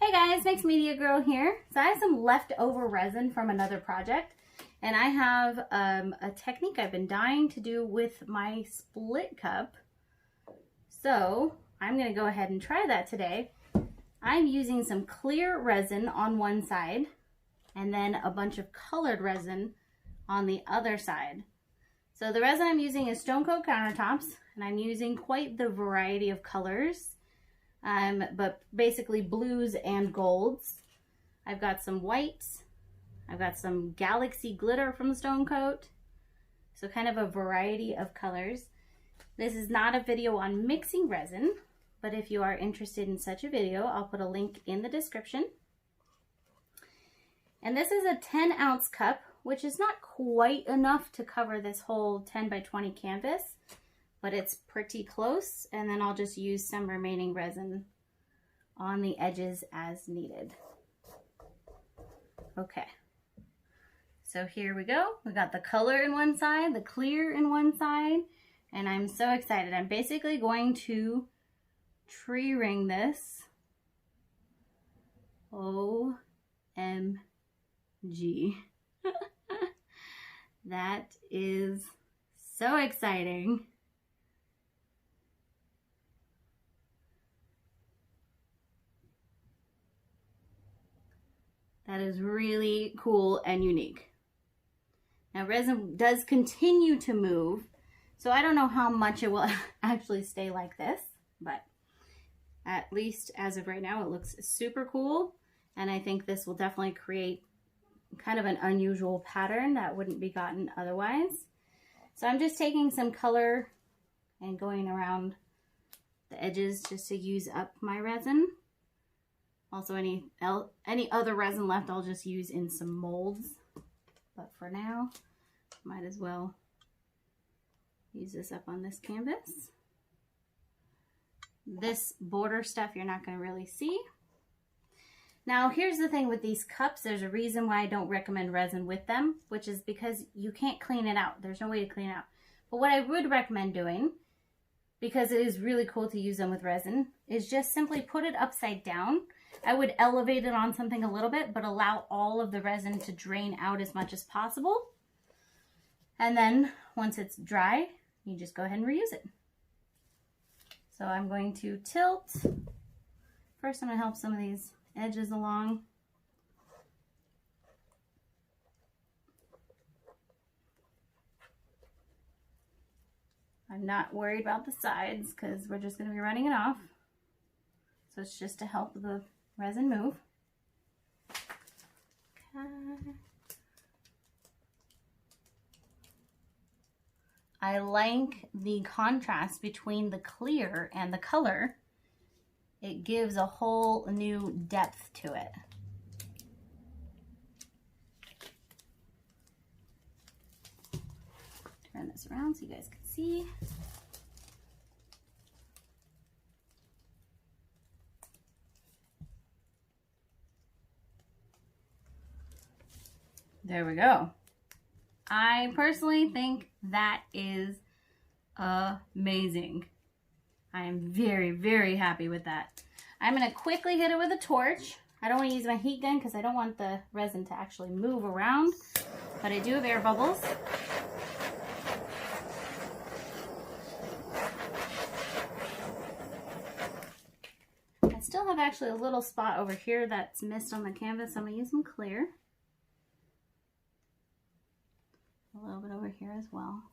Hey guys, Mixed Media Girl here. So I have some leftover resin from another project, and I have a technique I've been dying to do with my split cup. So I'm going to go ahead and try that today. I'm using some clear resin on one side and then a bunch of colored resin on the other side. So the resin I'm using is Stone Coat Countertops, and I'm using quite the variety of colors. But basically blues and golds. I've got some whites. I've got some galaxy glitter from Stone Coat. So kind of a variety of colors. This is not a video on mixing resin, but if you are interested in such a video, I'll put a link in the description. And this is a 10-ounce cup, which is not quite enough to cover this whole 10 by 20 canvas, but it's pretty close, and then I'll just use some remaining resin on the edges as needed. Okay, so here we go. We got the color in one side, the clear in one side, and I'm so excited. I'm basically going to tree ring this. OMG. That is so exciting. That is really cool and unique. Now resin does continue to move, so I don't know how much it will actually stay like this, but at least as of right now, it looks super cool. And I think this will definitely create kind of an unusual pattern that wouldn't be gotten otherwise. So I'm just taking some color and going around the edges just to use up my resin. Also, any other resin left, I'll just use in some molds. But for now, might as well use this up on this canvas. This border stuff you're not going to really see. Now, here's the thing with these cups. There's a reason why I don't recommend resin with them, which is because you can't clean it out. There's no way to clean it out. But what I would recommend doing, because it is really cool to use them with resin, is just simply put it upside down. I would elevate it on something a little bit, but allow all of the resin to drain out as much as possible. And then once it's dry, you just go ahead and reuse it. So I'm going to tilt. First, I'm going to help some of these edges along. I'm not worried about the sides because we're just going to be running it off. So it's just to help the resin move. Okay. I like the contrast between the clear and the color. It gives a whole new depth to it. Turn this around so you guys can see. There we go. I personally think that is amazing. I am very, very happy with that. I'm going to quickly hit it with a torch. I don't want to use my heat gun because I don't want the resin to actually move around, but I do have air bubbles. I still have actually a little spot over here that's missed on the canvas. So I'm going to use some clear. A little bit over here as well.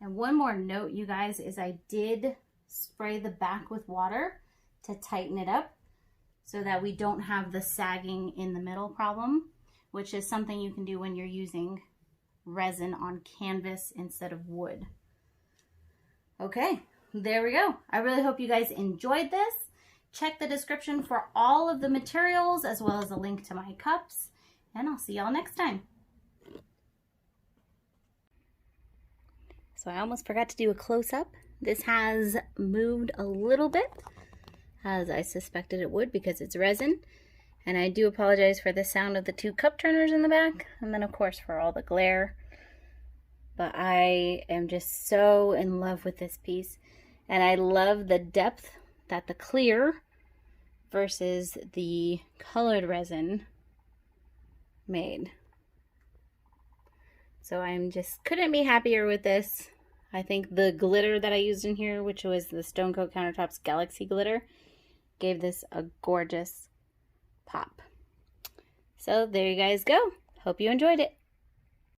And one more note, you guys, is I did spray the back with water to tighten it up so that we don't have the sagging in the middle problem, which is something you can do when you're using resin on canvas instead of wood. Okay, there we go. I really hope you guys enjoyed this. Check the description for all of the materials as well as a link to my cups, and I'll see y'all next time. So I almost forgot to do a close-up. This has moved a little bit, as I suspected it would because it's resin. And I do apologize for the sound of the two cup turners in the back, and then of course for all the glare. But I am just so in love with this piece. And I love the depth that the clear versus the colored resin made. So I'm just couldn't be happier with this. I think the glitter that I used in here, which was the Stone Coat Countertops Galaxy Glitter, gave this a gorgeous pop. So there you guys go. Hope you enjoyed it.